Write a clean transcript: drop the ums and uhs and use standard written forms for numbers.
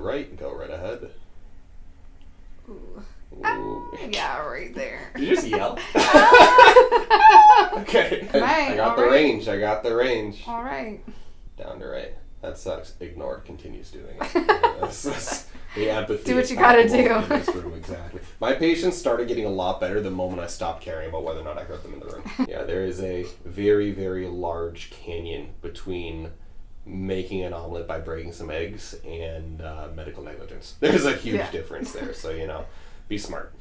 Right, go right ahead. Ooh. Ooh. Yeah, right there. Did you just yell? Okay. Right, I got the range. I got the range. All right. Down to right. That sucks. Ignored. Continues doing it. That's the empathy. Do what you gotta palpable do. in this room, exactly. My patients started getting a lot better the moment I stopped caring about whether or not I hurt them in the room. Yeah, there is a very, very large canyon between making an omelet by breaking some eggs and medical negligence. There's a huge difference there, so be smart.